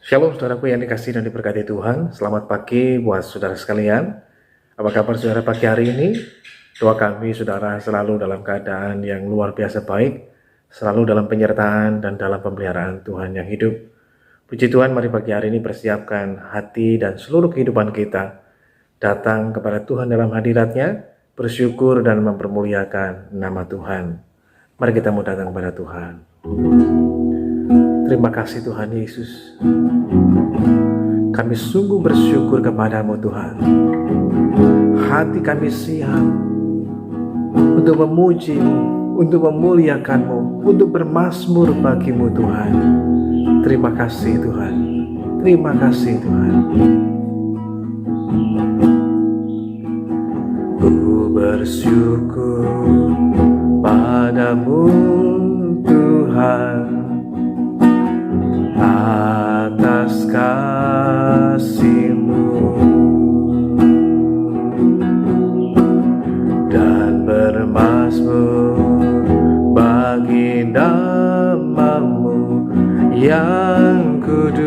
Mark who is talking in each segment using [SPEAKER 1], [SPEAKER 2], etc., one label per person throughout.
[SPEAKER 1] Shalom saudaraku yang dikasihi dan diberkati Tuhan. Selamat pagi buat saudara sekalian. Apa kabar saudara pagi hari ini? Doa kami saudara selalu dalam keadaan yang luar biasa baik, selalu dalam penyertaan dan dalam pemeliharaan Tuhan yang hidup. Puji Tuhan, mari pagi hari ini persiapkan hati dan seluruh kehidupan kita datang kepada Tuhan dalam hadirat-Nya, bersyukur dan mempermuliakan nama Tuhan. Mari kita mau datang kepada Tuhan. Terima kasih Tuhan Yesus. Kami sungguh bersyukur kepadamu Tuhan. Hati kami siap untuk memuji-Mu, untuk memuliakan-Mu, untuk bermazmur bagimu Tuhan. Terima kasih Tuhan. Terima kasih Tuhan. Ku bersyukur padamu Tuhan atas kasih-Mu dan bermazmur bagi nama-Mu yang kudus.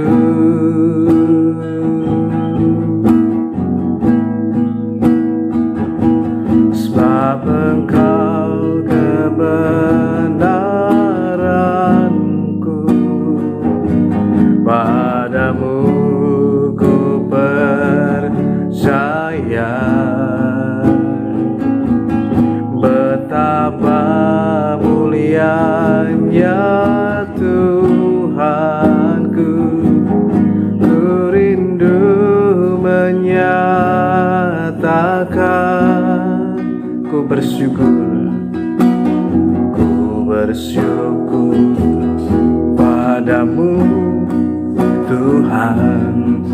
[SPEAKER 1] Sebab Engkau kebenaranku, padamu ku percaya. Betapa mulianya Tuhanku, ku rindu menyatakan. Ku bersyukur padamu Tuhan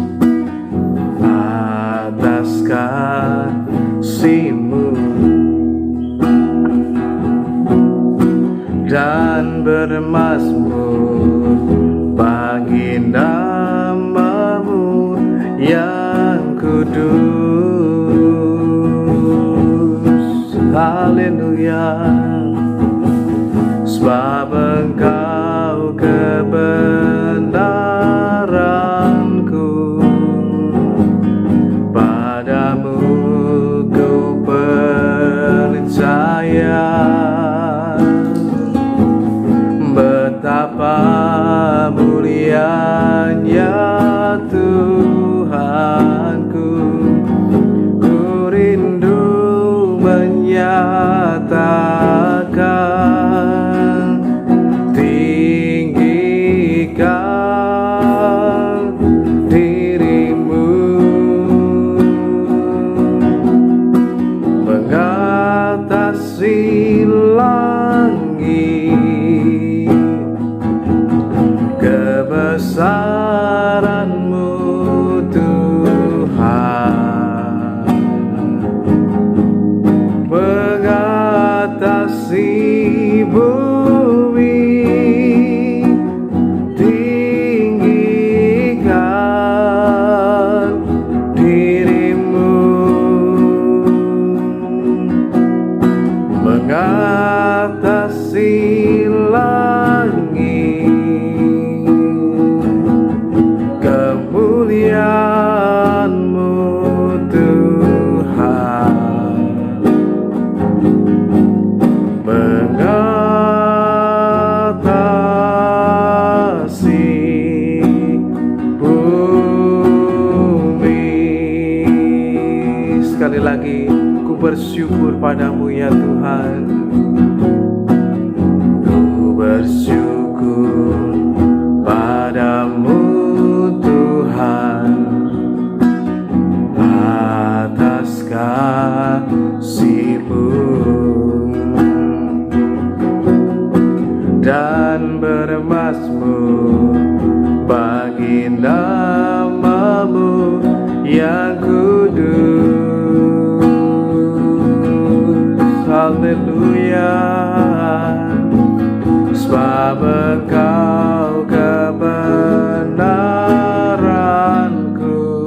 [SPEAKER 1] atas kasih-Mu dan bermazmur bagi nama-Mu yang kudus. Haleluya. Sebab Engkau kebenaranku, padamu ku percaya. Betapa mulianya Tuhanku, ku rindu menyatakan. Tinggikan diri-Mu mengatasi langit, kebesaran-Mu Tuhan mengatasi bumi. Tinggikan diri-Mu mengatasi langit, kemuliaan-Mu Tuhan mengatasi bumi. Sekali lagi, ku bersyukur padamu ya Tuhan. Ku bersyukur padamu Tuhan atas kasih-Mu dan bermazmur bagi nama-Mu yang kudus. Haleluya. Sebab Engkau kebenaranku,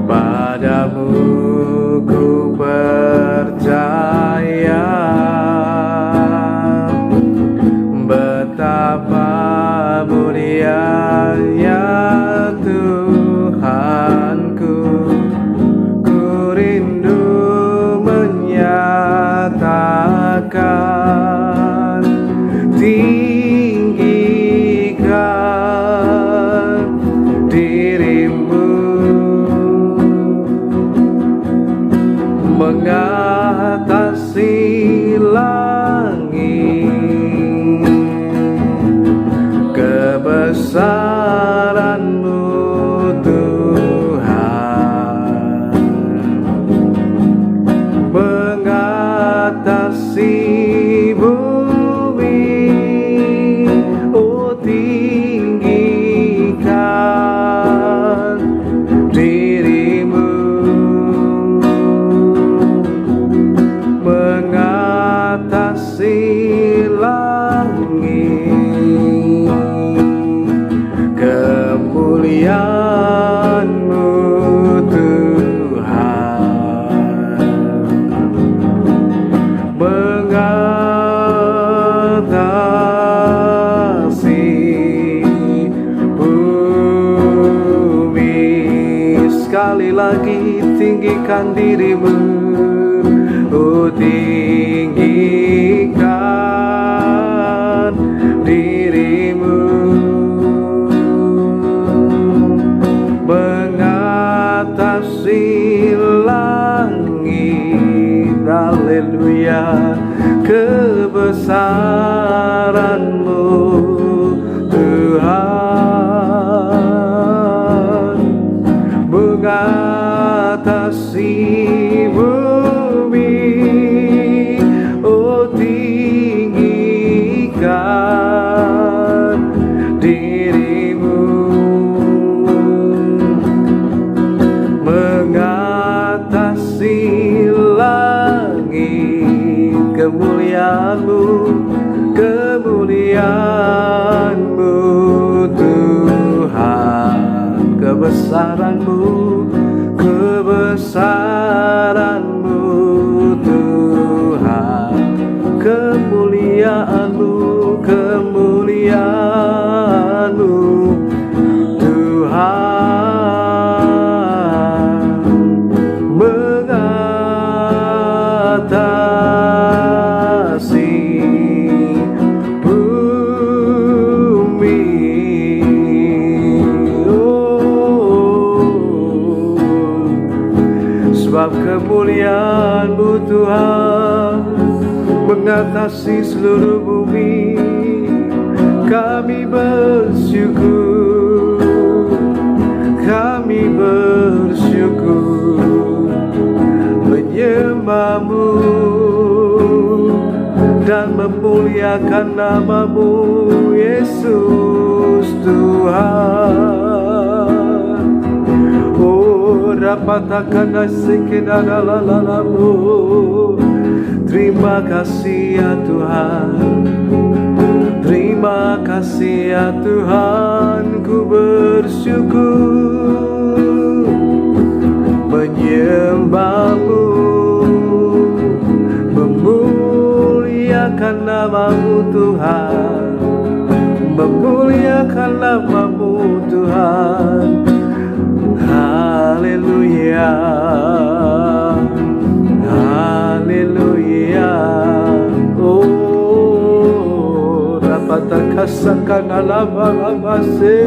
[SPEAKER 1] padamu ku percaya. Betapa mulia kemuliaan-Mu Tuhan, mengatasi bumi. Sekali lagi tinggikan diri-Mu, oh tinggikan diri-Mu, mengatasi langit. Haleluya, kebesaran-Mu Tuhan, mengatasi bumi, oh tinggikan diri-Mu, mengatasi langit. Kemuliaan-Mu, kemuliaan-Mu Tuhan, kebesaran-Mu, kebesaran-Mu Tuhan, kemuliaan-Mu, kemuliaan-Mu Tuhan, mengatasi bumi, sebab kemuliaan-Mu Tuhan mengatasi seluruh bumi. Kami bersyukur, kami bersyukur, menyembah-Mu dan memuliakan nama-Mu Yesus Tuhan. Oh, rapatakan nasikinadalalalamu. Terima kasih ya Tuhan, terima kasih ya Tuhan, ku bersyukur, menyembah-Mu, memuliakan nama-Mu Tuhan, memuliakan nama-Mu Tuhan. Haleluya, haleluya. Oh, dapat terkasakan alama-lamase.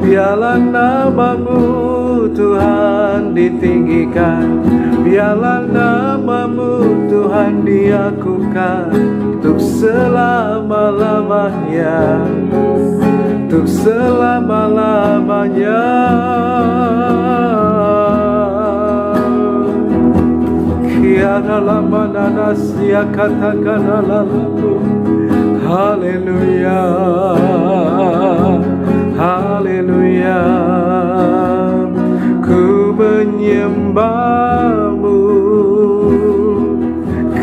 [SPEAKER 1] Biarlah nama-Mu Tuhan ditinggikan, biarlah nama-Mu Tuhan diagungkan untuk selama-lamanya, untuk selama-lamanya. Kiara lama nanasia katakan alamu. Haleluya, haleluya. Ku menyembah-Mu,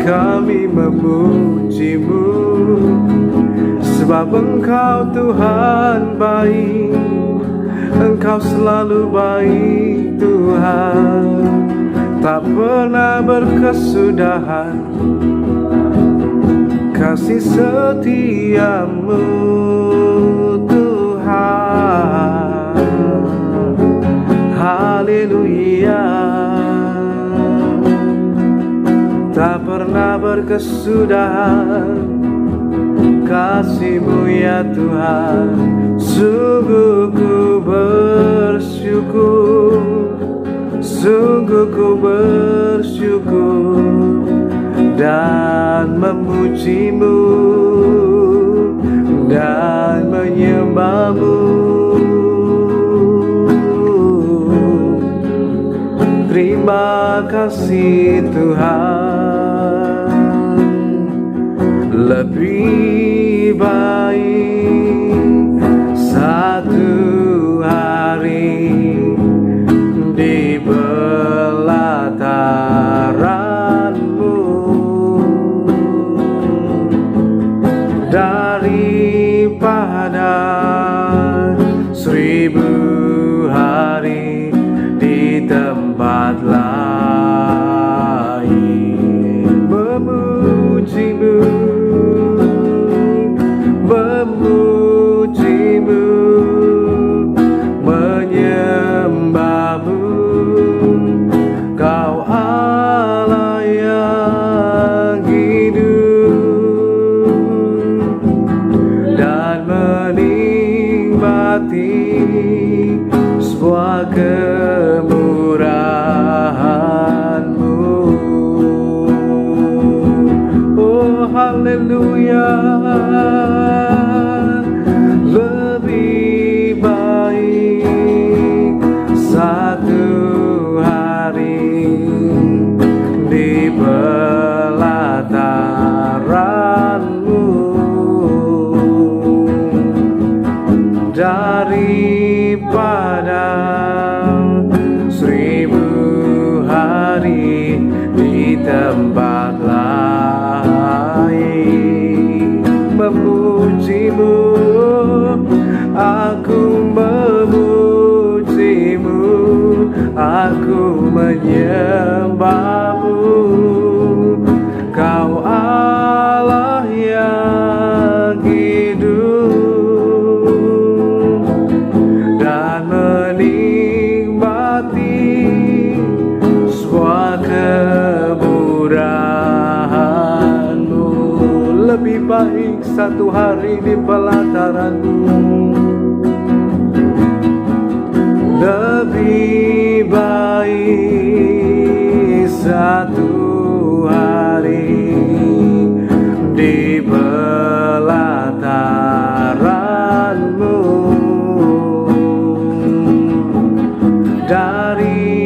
[SPEAKER 1] kami memuji-Mu, sebab Engkau Tuhan baik, Engkau selalu baik Tuhan, tak pernah berkesudahan kasih setia-Mu Tuhan. Haleluya, tak pernah berkesudahan kasih-Mu ya Tuhan. Sungguh ku bersyukur, sungguh ku bersyukur dan memuji-Mu dan menyembah-Mu. Terima kasih Tuhan, lebih baik satu hari di belataran-Mu daripada 1000 hari di tempat lain memuji-Mu, memuji-Mu, menyembah-Mu. Kau Allah yang hidup dan menikmati sebuah kemurahan-Mu. Oh haleluya, lebih baik satu hari di pelataran-Mu daripada 1000 hari di tempat lain. Memuji-Mu, aku memuji-Mu, aku menyembah-Mu. Kau Allah yang hidup dan menikmati sebuah kemurahan-Mu. Lebih baik satu hari di pelataran-Mu, lebih baik satu hari di pelataran-Mu daripada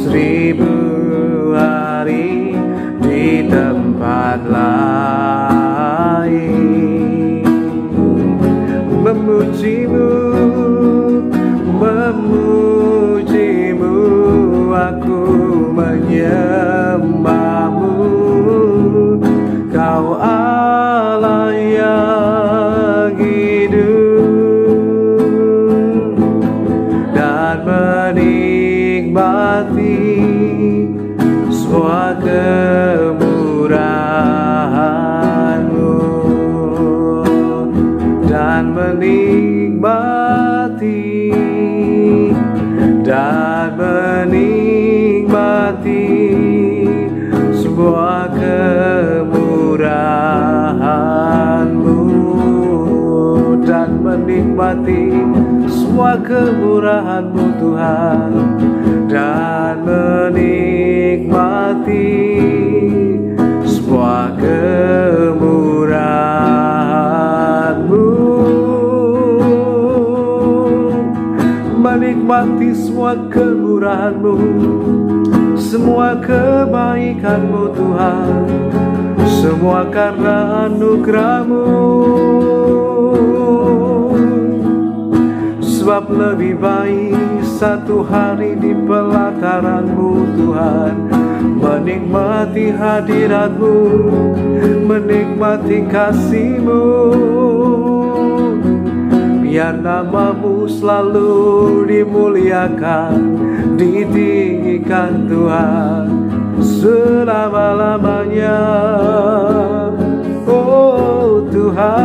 [SPEAKER 1] 1000 hari di tempat lain. Memuji-Mu, memuji-Mu, aku menyembah-Mu. Kau Allah yang hidup dan menikmati sebuah kemurahan-Mu dan menikmati sebuah kemurahan-Mu dan menikmati sebuah kemurahan-Mu Tuhan, dan menikmati sebuah kemurahan-Mu, menikmati semua kemurahan-Mu, semua kebaikan-Mu Tuhan, semua karena anugerah-Mu. Sebab lebih baik satu hari di pelataran-Mu Tuhan, menikmati hadirat-Mu, menikmati kasih-Mu. Biar nama-Mu selalu dimuliakan, ditinggikan Tuhan selama-lamanya. Oh Tuhan,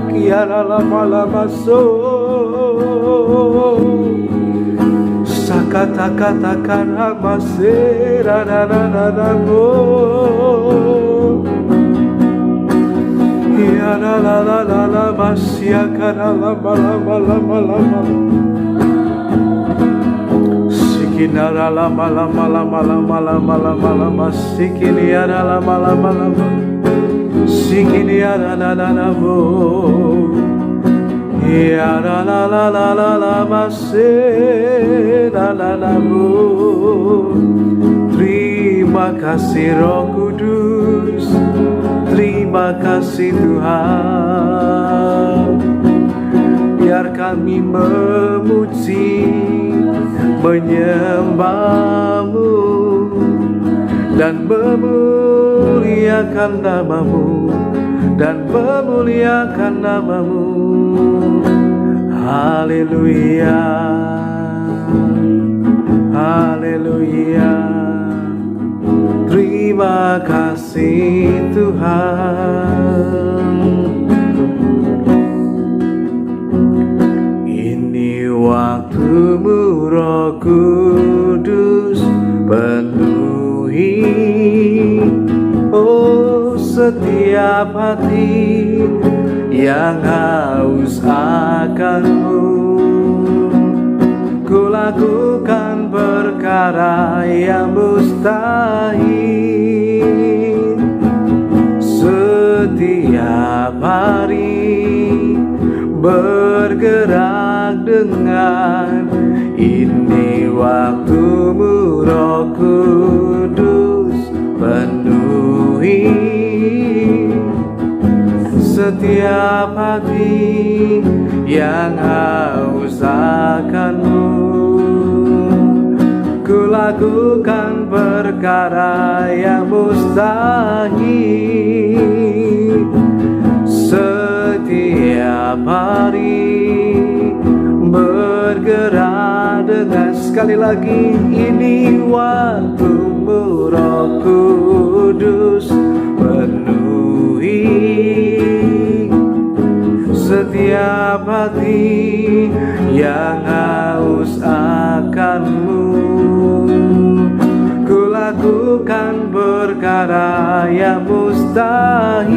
[SPEAKER 1] kiara lama-lama sakata-katakan amasera nananamo. Ya la la la la la masya kana lama lama lama lama. Sikinara lama lama lama lama lama lama lama. Sikiniara lama lama lama. Sikiniara na na na mo. Ya la la la la la la masya la la la mo. Terima kasih Roh Kudus, terima kasih Tuhan. Biar kami memuji, menyembah-Mu dan memuliakan nama-Mu. dan memuliakan nama-Mu. Haleluya, haleluya. Terima kasih Tuhan. Ini waktu-Mu Roh Kudus, penuhi setiap hati yang haus akan-Mu. Ku lakukan perkara yang mustahil setiap hari, bergerak dengan ini waktu-Mu Roh Kudus, penuhi setiap hati yang haus akan-Mu. Ku lakukan perkara yang mustahil setiap hari, bergerak dengan sekali lagi ini waktu-Mu Roh Kudus, penuhi setiap hati yang haus akan-Mu. Ku lakukan perkara yang mustahil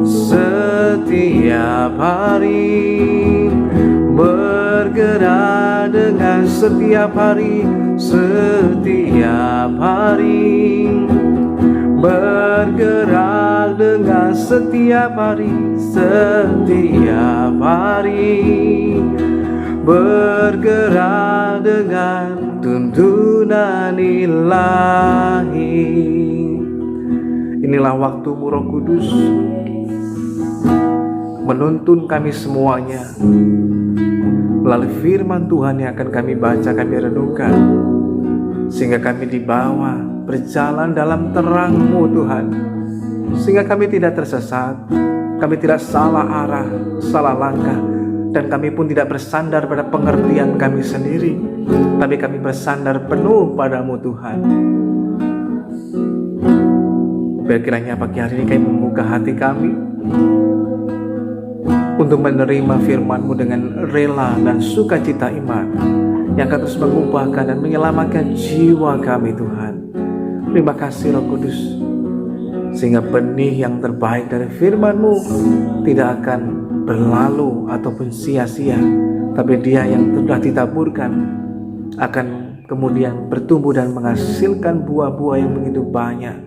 [SPEAKER 1] setiap hari, bergerak dengan setiap hari, setiap hari, bergerak dengan setiap hari, setiap hari, bergerak dengan tuntunan ilahi. Inilah waktu-Mu Roh Kudus, menuntun kami semuanya melalui firman Tuhan yang akan kami baca, kami renungkan, sehingga kami dibawa berjalan dalam terang-Mu Tuhan, sehingga kami tidak tersesat, kami tidak salah arah, salah langkah, dan kami pun tidak bersandar pada pengertian kami sendiri, tapi kami bersandar penuh pada-Mu Tuhan. Biar kiranya pagi hari ini kami membuka hati kami untuk menerima firman-Mu dengan rela dan sukacita iman yang akan terus mengubahkan dan menyelamatkan jiwa kami Tuhan. Terima kasih Roh Kudus, sehingga benih yang terbaik dari firman-Mu tidak akan berlalu ataupun sia-sia, tapi dia yang sudah ditaburkan akan kemudian bertumbuh dan menghasilkan buah-buah yang begitu banyak,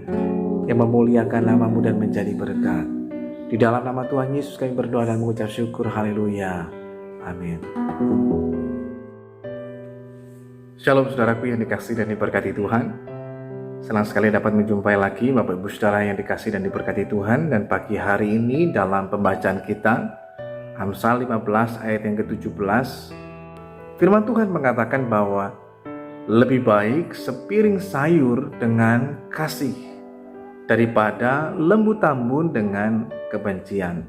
[SPEAKER 1] yang memuliakan nama-Mu dan menjadi berkat. Di dalam nama Tuhan Yesus kami berdoa dan mengucap syukur. Haleluya. Amin. Shalom saudaraku yang dikasihi dan diberkati Tuhan. Senang sekali dapat menjumpai lagi Bapak Ibu Saudara yang dikasihi dan diberkati Tuhan. Dan pagi hari ini dalam pembacaan kita, Amsal 15 ayat yang ke-17, firman Tuhan mengatakan bahwa lebih baik sepiring sayur dengan kasih daripada lembu tambun dengan kebencian.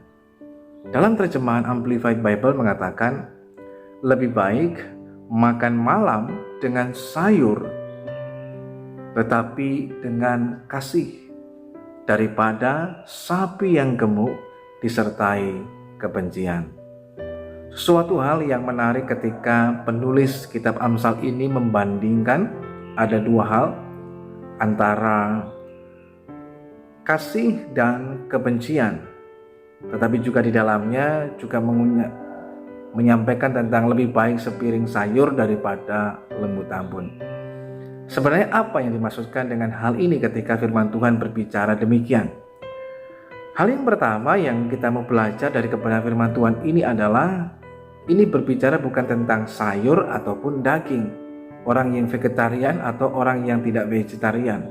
[SPEAKER 1] Dalam terjemahan Amplified Bible mengatakan, lebih baik makan malam dengan sayur tetapi dengan kasih daripada sapi yang gemuk disertai kebencian. Suatu hal yang menarik ketika penulis kitab Amsal ini membandingkan ada dua hal antara kasih dan kebencian, tetapi juga di dalamnya juga menyampaikan tentang lebih baik sepiring sayur daripada lembu tambun. Sebenarnya apa yang dimaksudkan dengan hal ini ketika firman Tuhan berbicara demikian? Hal yang pertama yang kita mau belajar dari kebenaran firman Tuhan ini adalah, ini berbicara bukan tentang sayur ataupun daging, orang yang vegetarian atau orang yang tidak vegetarian,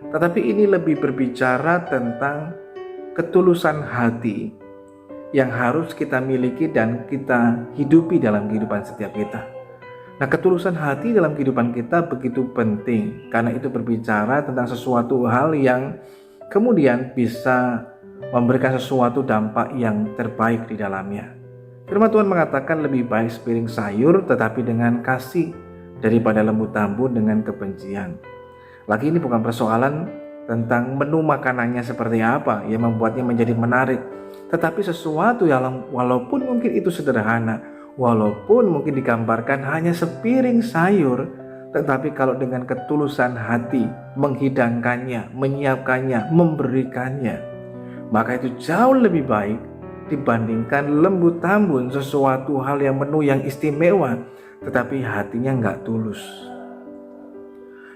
[SPEAKER 1] tetapi ini lebih berbicara tentang ketulusan hati yang harus kita miliki dan kita hidupi dalam kehidupan setiap kita. Nah, ketulusan hati dalam kehidupan kita begitu penting, karena itu berbicara tentang sesuatu hal yang kemudian bisa memberikan sesuatu dampak yang terbaik di dalamnya. Firman Tuhan mengatakan lebih baik sepiring sayur tetapi dengan kasih daripada lembu tambun dengan kebencian. Lagi ini bukan persoalan tentang menu makanannya seperti apa yang membuatnya menjadi menarik, tetapi sesuatu yang walaupun mungkin itu sederhana, walaupun mungkin digambarkan hanya sepiring sayur, tetapi kalau dengan ketulusan hati menghidangkannya, menyiapkannya, memberikannya, maka itu jauh lebih baik dibandingkan lembu tambun, sesuatu hal yang menu yang istimewa tetapi hatinya nggak tulus.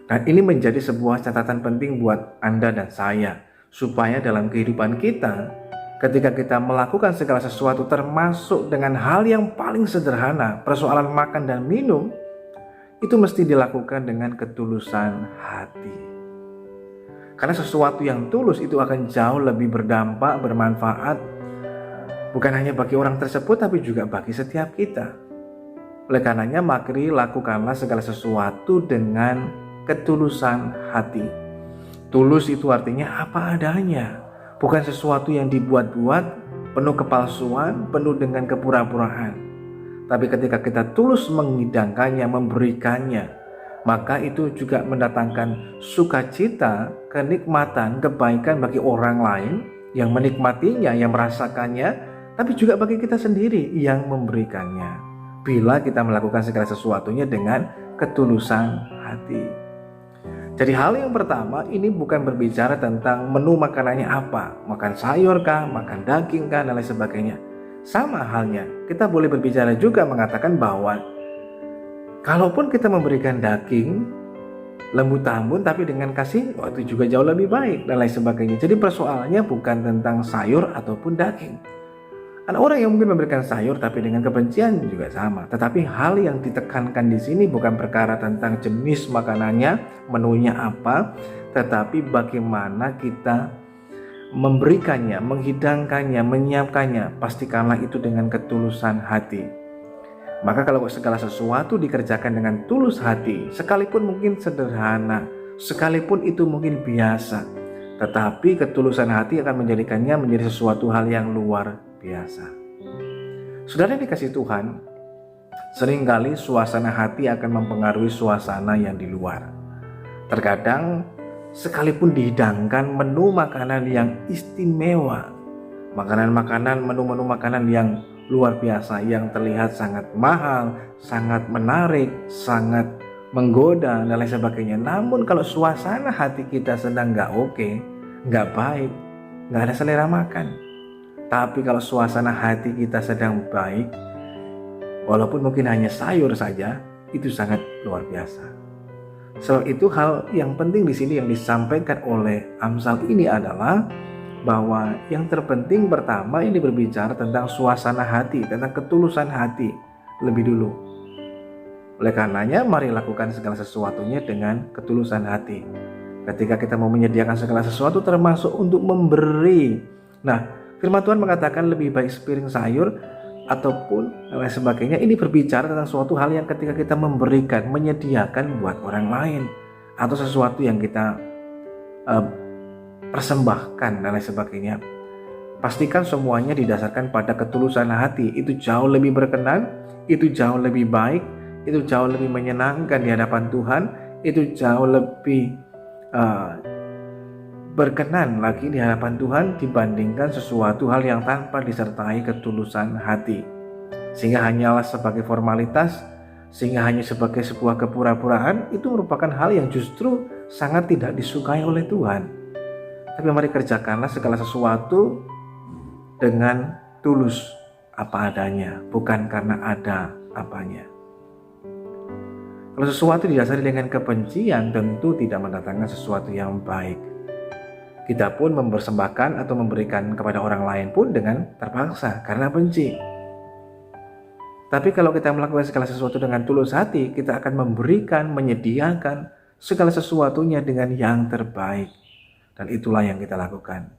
[SPEAKER 1] Dan ini menjadi sebuah catatan penting buat Anda dan saya, supaya dalam kehidupan kita, ketika kita melakukan segala sesuatu termasuk dengan hal yang paling sederhana, persoalan makan dan minum, itu mesti dilakukan dengan ketulusan hati. Karena sesuatu yang tulus itu akan jauh lebih berdampak, bermanfaat, bukan hanya bagi orang tersebut tapi juga bagi setiap kita. Oleh karenanya mari lakukanlah segala sesuatu dengan ketulusan hati. Tulus itu artinya apa adanya, bukan sesuatu yang dibuat-buat, penuh kepalsuan, penuh dengan kepura-puraan. Tapi ketika kita tulus menghidangkannya, memberikannya, maka itu juga mendatangkan sukacita, kenikmatan, kebaikan bagi orang lain yang menikmatinya, yang merasakannya, tapi juga bagi kita sendiri yang memberikannya. Bila kita melakukan segala sesuatunya dengan ketulusan hati. Jadi hal yang pertama ini bukan berbicara tentang menu makanannya apa, makan sayur kah, makan daging kah, dan lain sebagainya. Sama halnya, kita boleh berbicara juga mengatakan bahwa kalaupun kita memberikan daging, lembu tambun tapi dengan kasih, itu juga jauh lebih baik dan lain sebagainya. Jadi persoalannya bukan tentang sayur ataupun daging. Ada orang yang mungkin memberikan sayur tapi dengan kebencian juga sama. Tetapi hal yang ditekankan di sini bukan perkara tentang jenis makanannya, menunya apa, tetapi bagaimana kita memberikannya, menghidangkannya, menyiapkannya. Pastikanlah itu dengan ketulusan hati. Maka kalau segala sesuatu dikerjakan dengan tulus hati, sekalipun mungkin sederhana, sekalipun itu mungkin biasa, tetapi ketulusan hati akan menjadikannya menjadi sesuatu hal yang luar biasa. Saudara yang dikasihi Tuhan, seringkali suasana hati akan mempengaruhi suasana yang di luar. Terkadang sekalipun dihidangkan menu makanan yang istimewa, makanan-makanan, menu-menu makanan yang luar biasa, yang terlihat sangat mahal, sangat menarik, sangat menggoda dan lain sebagainya. Namun kalau suasana hati kita sedang gak oke, gak baik, gak ada selera makan. Tapi kalau suasana hati kita sedang baik, walaupun mungkin hanya sayur saja, itu sangat luar biasa. Sebab itu hal yang penting di sini yang disampaikan oleh Amsal ini adalah bahwa yang terpenting pertama ini berbicara tentang suasana hati, tentang ketulusan hati lebih dulu. Oleh karenanya mari lakukan segala sesuatunya dengan ketulusan hati. Ketika kita mau menyediakan segala sesuatu termasuk untuk memberi. Nah, firman Tuhan mengatakan lebih baik sepiring sayur ataupun lain sebagainya. Ini berbicara tentang suatu hal yang ketika kita memberikan, menyediakan buat orang lain, atau sesuatu yang kita persembahkan dan lain sebagainya. Pastikan semuanya didasarkan pada ketulusan hati. Itu jauh lebih berkenan, itu jauh lebih baik, itu jauh lebih menyenangkan di hadapan Tuhan, itu jauh lebih berkenan lagi di hadapan Tuhan dibandingkan sesuatu hal yang tanpa disertai ketulusan hati. Sehingga hanyalah sebagai formalitas, sehingga hanya sebagai sebuah kepura-puraan, itu merupakan hal yang justru sangat tidak disukai oleh Tuhan. Tapi mari kerjakanlah segala sesuatu dengan tulus apa adanya, bukan karena ada apanya. Kalau sesuatu didasari dengan kebencian, tentu tidak mendatangkan sesuatu yang baik. Kita pun mempersembahkan atau memberikan kepada orang lain pun dengan terpaksa karena benci. Tapi kalau kita melakukan segala sesuatu dengan tulus hati, kita akan memberikan, menyediakan segala sesuatunya dengan yang terbaik. Dan itulah yang kita lakukan.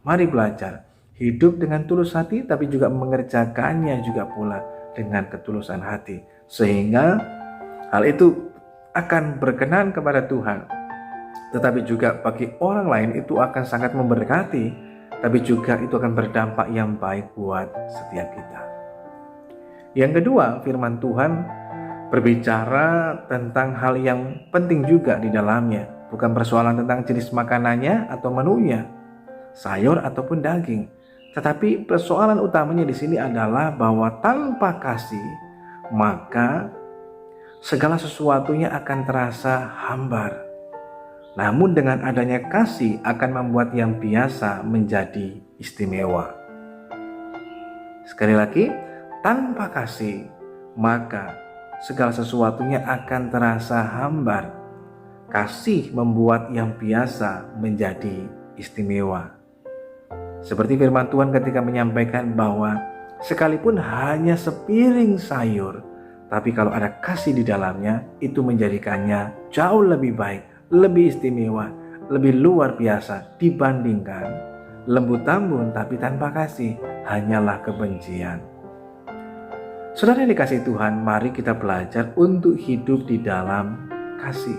[SPEAKER 1] Mari belajar hidup dengan tulus hati, tapi juga mengerjakannya juga pula dengan ketulusan hati. Sehingga hal itu akan berkenan kepada Tuhan. tetapi juga bagi orang lain itu akan sangat memberkati, tapi juga itu akan berdampak yang baik buat setiap kita. Yang kedua, firman Tuhan berbicara tentang hal yang penting juga di dalamnya. Bukan persoalan tentang jenis makanannya atau menunya, sayur ataupun daging. Tetapi persoalan utamanya di sini adalah bahwa tanpa kasih, maka segala sesuatunya akan terasa hambar. Namun dengan adanya kasih akan membuat yang biasa menjadi istimewa. Sekali lagi, tanpa kasih, maka segala sesuatunya akan terasa hambar. Kasih membuat yang biasa menjadi istimewa. Seperti firman Tuhan ketika menyampaikan bahwa sekalipun hanya sepiring sayur, tapi kalau ada kasih di dalamnya, itu menjadikannya jauh lebih baik, lebih istimewa, lebih luar biasa dibandingkan lembu tambun tapi tanpa kasih, hanyalah kebencian. Saudara yang dikasihi Tuhan, mari kita belajar untuk hidup di dalam kasih.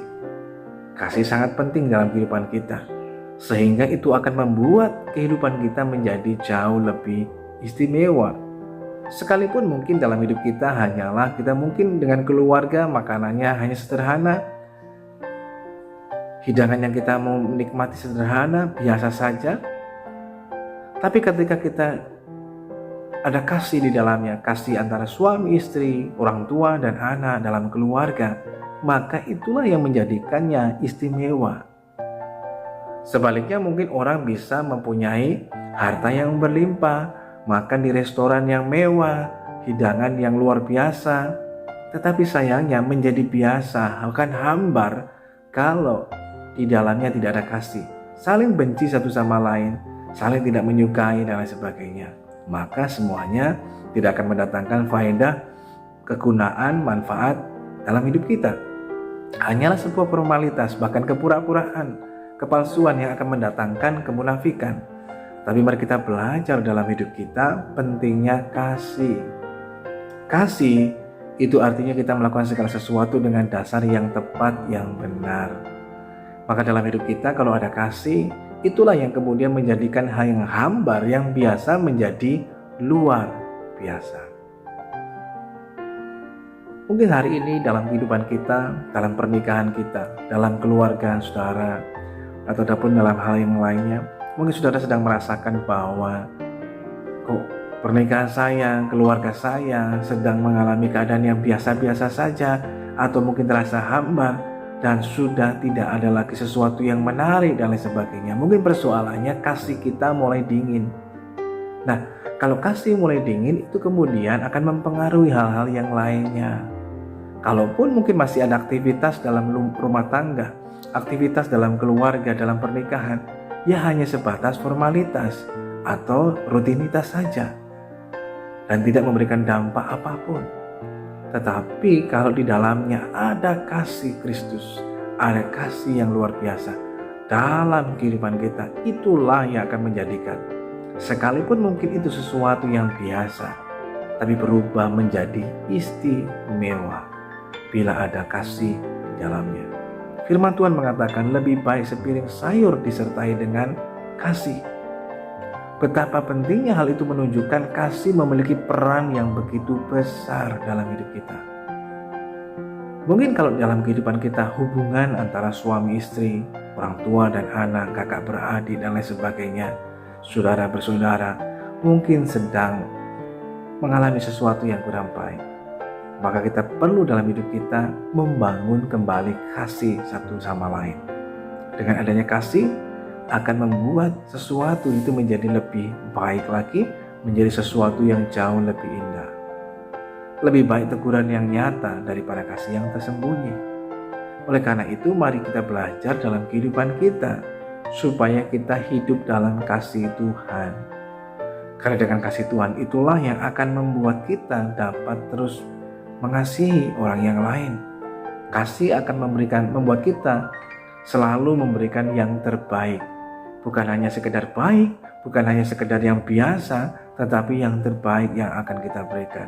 [SPEAKER 1] Kasih sangat penting dalam kehidupan kita, sehingga itu akan membuat kehidupan kita menjadi jauh lebih istimewa. Sekalipun mungkin dalam hidup kita hanyalah kita mungkin dengan keluarga makanannya hanya sederhana, hidangan yang kita mau menikmati sederhana, biasa saja. Tapi ketika kita ada kasih di dalamnya, kasih antara suami istri, orang tua dan anak dalam keluarga, maka itulah yang menjadikannya istimewa. Sebaliknya mungkin orang bisa mempunyai harta yang berlimpah, makan di restoran yang mewah, hidangan yang luar biasa, tetapi sayangnya menjadi biasa, akan hambar kalau di dalamnya tidak ada kasih, saling benci satu sama lain, saling tidak menyukai dan lain sebagainya. Maka semuanya tidak akan mendatangkan faedah, kegunaan, manfaat dalam hidup kita. Hanyalah sebuah formalitas, bahkan kepura-puraan, kepalsuan yang akan mendatangkan kemunafikan. Tapi mari kita belajar dalam hidup kita pentingnya kasih. Kasih itu artinya kita melakukan segala sesuatu dengan dasar yang tepat, yang benar. Maka dalam hidup kita kalau ada kasih, itulah yang kemudian menjadikan hal yang hambar, yang biasa menjadi luar biasa. Mungkin hari ini dalam kehidupan kita, dalam pernikahan kita, dalam keluarga saudara, ataupun dalam hal yang lainnya, mungkin saudara sedang merasakan bahwa kok pernikahan saya, keluarga saya sedang mengalami keadaan yang biasa-biasa saja, atau mungkin terasa hambar dan sudah tidak ada lagi sesuatu yang menarik dan lain sebagainya. Mungkin persoalannya kasih kita mulai dingin. Nah, kalau kasih mulai dingin, itu kemudian akan mempengaruhi hal-hal yang lainnya. Kalaupun mungkin masih ada aktivitas dalam rumah tangga, aktivitas dalam keluarga, dalam pernikahan, ya hanya sebatas formalitas atau rutinitas saja dan tidak memberikan dampak apapun. Tetapi kalau di dalamnya ada kasih Kristus, ada kasih yang luar biasa dalam kehidupan kita, itulah yang akan menjadikan, sekalipun mungkin itu sesuatu yang biasa, tapi berubah menjadi istimewa bila ada kasih di dalamnya. Firman Tuhan mengatakan lebih baik sepiring sayur disertai dengan kasih. Betapa pentingnya hal itu menunjukkan kasih memiliki peran yang begitu besar dalam hidup kita. Mungkin kalau dalam kehidupan kita hubungan antara suami istri, orang tua dan anak, kakak beradik dan lain sebagainya, saudara bersaudara, mungkin sedang mengalami sesuatu yang kurang baik. Maka kita perlu dalam hidup kita membangun kembali kasih satu sama lain. Dengan adanya kasih akan membuat sesuatu itu menjadi lebih baik lagi, menjadi sesuatu yang jauh lebih indah. Lebih baik teguran yang nyata daripada kasih yang tersembunyi. Oleh karena itu mari kita belajar dalam kehidupan kita supaya kita hidup dalam kasih Tuhan. Karena dengan kasih Tuhan itulah yang akan membuat kita dapat terus mengasihi orang yang lain. Kasih akan membuat kita selalu memberikan yang terbaik. Bukan hanya sekedar baik, bukan hanya sekedar yang biasa, tetapi yang terbaik yang akan kita berikan.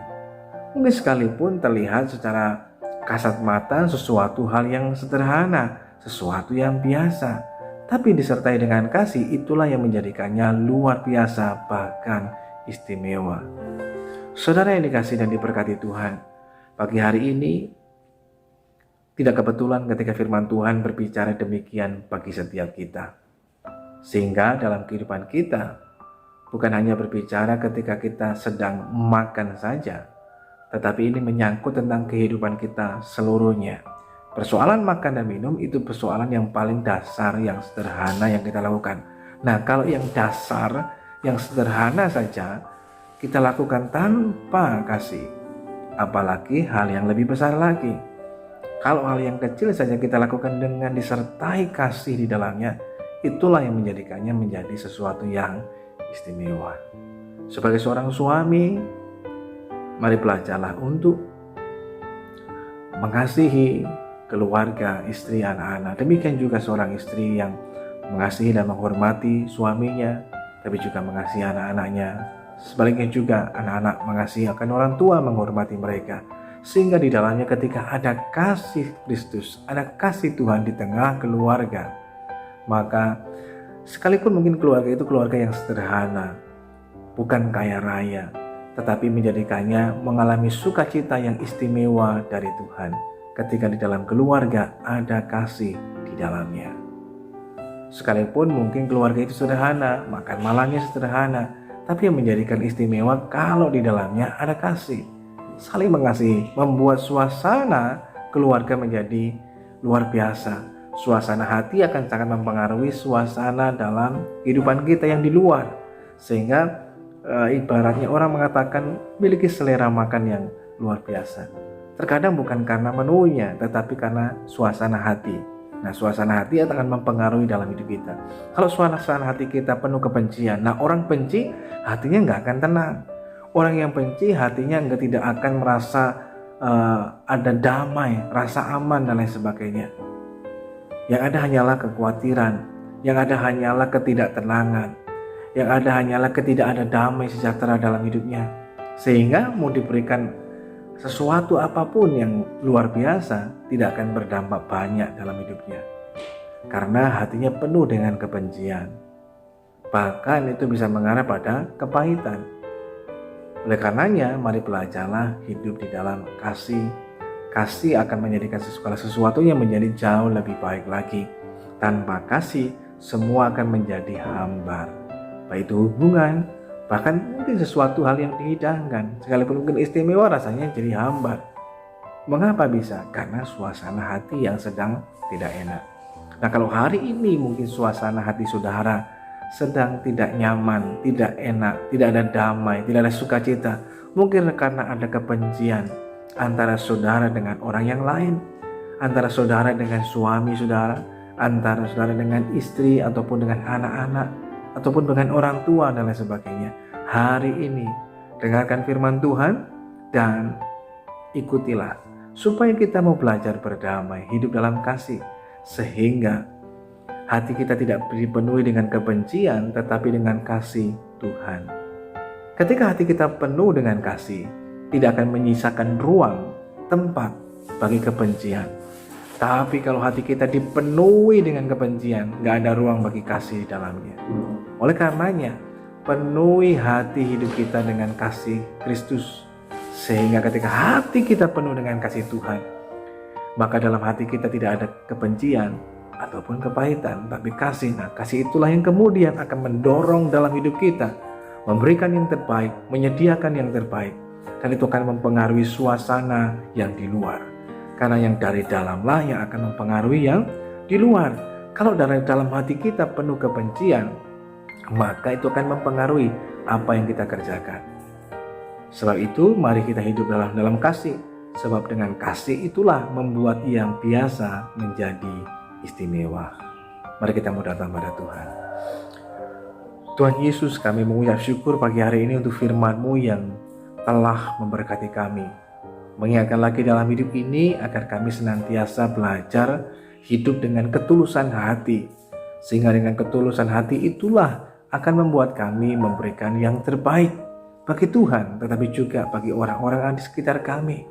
[SPEAKER 1] Mungkin sekalipun terlihat secara kasat mata sesuatu hal yang sederhana, sesuatu yang biasa, tapi disertai dengan kasih itulah yang menjadikannya luar biasa, bahkan istimewa. Saudara yang dikasihi dan diberkati Tuhan, pagi hari ini tidak kebetulan ketika firman Tuhan berbicara demikian bagi setiap kita. Sehingga dalam kehidupan kita bukan hanya berbicara ketika kita sedang makan saja, tetapi ini menyangkut tentang kehidupan kita seluruhnya. Persoalan makan dan minum itu persoalan yang paling dasar, yang sederhana yang kita lakukan. Nah, kalau yang dasar, yang sederhana saja kita lakukan tanpa kasih, apalagi hal yang lebih besar lagi. Kalau hal yang kecil saja kita lakukan dengan disertai kasih di dalamnya, itulah yang menjadikannya menjadi sesuatu yang istimewa. Sebagai seorang suami, mari belajarlah untuk mengasihi keluarga, istri, anak-anak. Demikian juga seorang istri yang mengasihi dan menghormati suaminya, tapi juga mengasihi anak-anaknya. Sebaliknya juga anak-anak mengasihi akan orang tua, menghormati mereka. Sehingga di dalamnya ketika ada kasih Kristus, ada kasih Tuhan di tengah keluarga, maka sekalipun mungkin keluarga itu keluarga yang sederhana, bukan kaya raya, tetapi menjadikannya mengalami sukacita yang istimewa dari Tuhan ketika di dalam keluarga ada kasih di dalamnya. Sekalipun mungkin keluarga itu sederhana, makan malamnya sederhana, tapi yang menjadikan istimewa kalau di dalamnya ada kasih. Saling mengasihi membuat suasana keluarga menjadi luar biasa. Suasana hati akan sangat mempengaruhi suasana dalam kehidupan kita yang di luar. Sehingga ibaratnya orang mengatakan memiliki selera makan yang luar biasa. Terkadang bukan karena menunya, tetapi karena suasana hati. Nah, suasana hati akan mempengaruhi dalam hidup kita. Kalau suasana hati kita penuh kebencian, nah orang benci hatinya nggak akan tenang. Orang yang benci hatinya tidak akan merasa ada damai, rasa aman dan lain sebagainya. Yang ada hanyalah kekhawatiran, yang ada hanyalah ketidaktenangan, yang ada hanyalah tidak ada damai sejahtera dalam hidupnya. Sehingga mau diberikan sesuatu apapun yang luar biasa tidak akan berdampak banyak dalam hidupnya. Karena hatinya penuh dengan kebencian. Bahkan itu bisa mengarah pada kepahitan. Oleh karenanya, mari belajarlah hidup di dalam kasih. Kasih akan menjadikan segala sesuatu yang menjadi jauh lebih baik lagi. Tanpa kasih, semua akan menjadi hambar. Baik itu hubungan, bahkan mungkin sesuatu hal yang dihidangkan, sekalipun mungkin istimewa rasanya jadi hambar. Mengapa bisa? Karena suasana hati yang sedang tidak enak. Nah, kalau hari ini mungkin suasana hati saudara sedang tidak nyaman, tidak enak, tidak ada damai, tidak ada sukacita, mungkin karena ada kebencian antara saudara dengan orang yang lain, antara saudara dengan suami saudara, antara saudara dengan istri ataupun dengan anak-anak, ataupun dengan orang tua dan lain sebagainya. Hari ini dengarkan firman Tuhan dan ikutilah supaya kita mau belajar berdamai, hidup dalam kasih, sehingga hati kita tidak dipenuhi dengan kebencian tetapi dengan kasih Tuhan. Ketika hati kita penuh dengan kasih, tidak akan menyisakan ruang, tempat bagi kebencian. Tapi kalau hati kita dipenuhi dengan kebencian, gak ada ruang bagi kasih di dalamnya. Oleh karenanya, penuhi hati hidup kita dengan kasih Kristus. Sehingga ketika hati kita penuh dengan kasih Tuhan, maka dalam hati kita tidak ada kebencian ataupun kepahitan, tapi kasih. Nah, kasih itulah yang kemudian akan mendorong dalam hidup kita, memberikan yang terbaik, menyediakan yang terbaik. Dan itu akan mempengaruhi suasana yang di luar. Karena yang dari dalamlah yang akan mempengaruhi yang di luar. Kalau dari dalam hati kita penuh kebencian, maka itu akan mempengaruhi apa yang kita kerjakan. Sebab itu mari kita hidup dalam kasih. Sebab dengan kasih itulah membuat yang biasa menjadi istimewa. Mari kita mau datang pada Tuhan. Tuhan Yesus, kami mengucap syukur pagi hari ini untuk firman-Mu yang telah memberkati kami. Mengingatkan lagi dalam hidup ini agar kami senantiasa belajar hidup dengan ketulusan hati. Sehingga dengan ketulusan hati itulah akan membuat kami memberikan yang terbaik bagi Tuhan, tetapi juga bagi orang-orang di sekitar kami.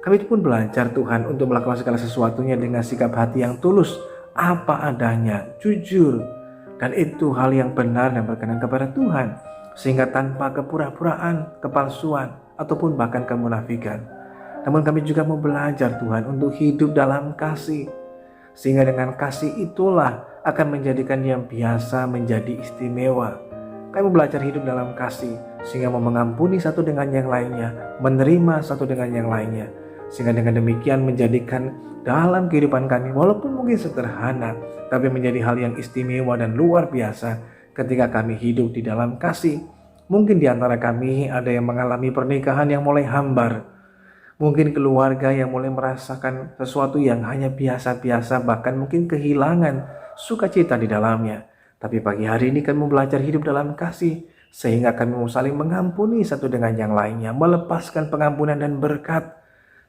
[SPEAKER 1] Kami pun belajar Tuhan untuk melakukan segala sesuatunya dengan sikap hati yang tulus, apa adanya, jujur, dan itu hal yang benar dan berkenan kepada Tuhan, sehingga tanpa kepura-puraan, kepalsuan, ataupun bahkan kemunafikan. Namun kami juga mau belajar Tuhan untuk hidup dalam kasih, sehingga dengan kasih itulah akan menjadikan yang biasa menjadi istimewa. Kami belajar hidup dalam kasih, sehingga mau mengampuni satu dengan yang lainnya, menerima satu dengan yang lainnya, sehingga dengan demikian menjadikan dalam kehidupan kami, walaupun mungkin sederhana, tapi menjadi hal yang istimewa dan luar biasa ketika kami hidup di dalam kasih. Mungkin di antara kami ada yang mengalami pernikahan yang mulai hambar, mungkin keluarga yang mulai merasakan sesuatu yang hanya biasa-biasa, bahkan mungkin kehilangan sukacita di dalamnya. Tapi pagi hari ini kami belajar hidup dalam kasih, sehingga kami mau saling mengampuni satu dengan yang lainnya, melepaskan pengampunan dan berkat.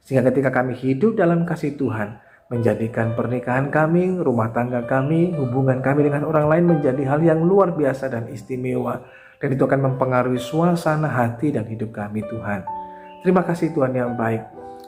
[SPEAKER 1] Sehingga ketika kami hidup dalam kasih Tuhan, menjadikan pernikahan kami, rumah tangga kami, hubungan kami dengan orang lain menjadi hal yang luar biasa dan istimewa. Dan itu akan mempengaruhi suasana hati dan hidup kami Tuhan. Terima kasih Tuhan yang baik.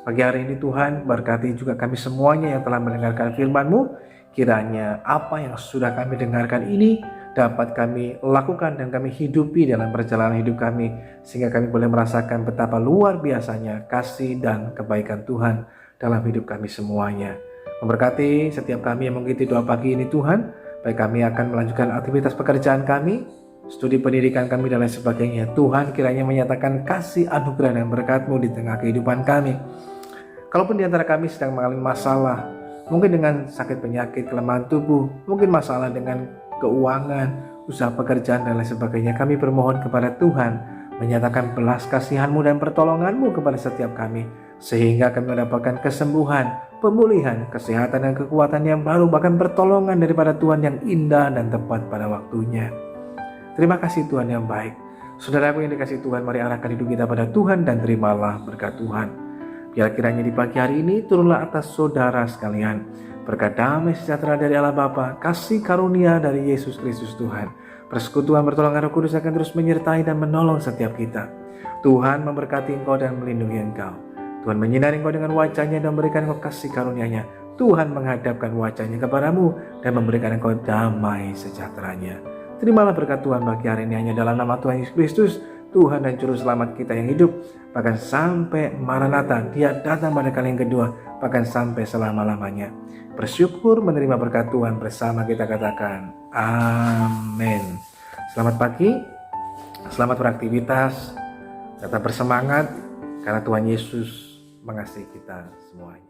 [SPEAKER 1] Pagi hari ini Tuhan berkati juga kami semuanya yang telah mendengarkan firman-Mu. Kiranya apa yang sudah kami dengarkan ini dapat kami lakukan dan kami hidupi dalam perjalanan hidup kami, sehingga kami boleh merasakan betapa luar biasanya kasih dan kebaikan Tuhan dalam hidup kami semuanya. Memberkati setiap kami yang mengikuti doa pagi ini Tuhan, baik kami akan melanjutkan aktivitas pekerjaan kami, studi pendidikan kami dan lain sebagainya. Tuhan kiranya menyatakan kasih anugerah dan berkat-Mu di tengah kehidupan kami. Kalaupun di antara kami sedang mengalami masalah, mungkin dengan sakit penyakit, kelemahan tubuh, mungkin masalah dengan keuangan, usaha pekerjaan dan lain sebagainya, kami bermohon kepada Tuhan menyatakan belas kasihan-Mu dan pertolongan-Mu kepada setiap kami, sehingga kami mendapatkan kesembuhan, pemulihan, kesehatan dan kekuatan yang baru, bahkan pertolongan daripada Tuhan yang indah dan tepat pada waktunya. Terima kasih Tuhan yang baik. Saudaraku yang dikasih Tuhan, mari arahkan hidup kita pada Tuhan dan terimalah berkat Tuhan. Biar kiranya di pagi hari ini turunlah atas saudara sekalian berkat damai sejahtera dari Allah Bapa, kasih karunia dari Yesus Kristus Tuhan, persekutuan pertolongan Roh Kudus akan terus menyertai dan menolong setiap kita. Tuhan memberkati engkau dan melindungi engkau. Tuhan menyinari engkau dengan wajah-Nya dan memberikan engkau kasih karunia-Nya. Tuhan menghadapkan wajah-Nya kepadamu dan memberikan engkau damai sejahtera-Nya. Terimalah berkat Tuhan bagi hari ini hanya dalam nama Tuhan Yesus Kristus, Tuhan dan Juru Selamat kita yang hidup, bahkan sampai Maranatha, Dia datang pada kali yang kedua, bahkan sampai selama-lamanya. Bersyukur menerima berkat Tuhan bersama kita katakan, amin. Selamat pagi, selamat beraktivitas, tetap bersemangat, karena Tuhan Yesus mengasihi kita semuanya.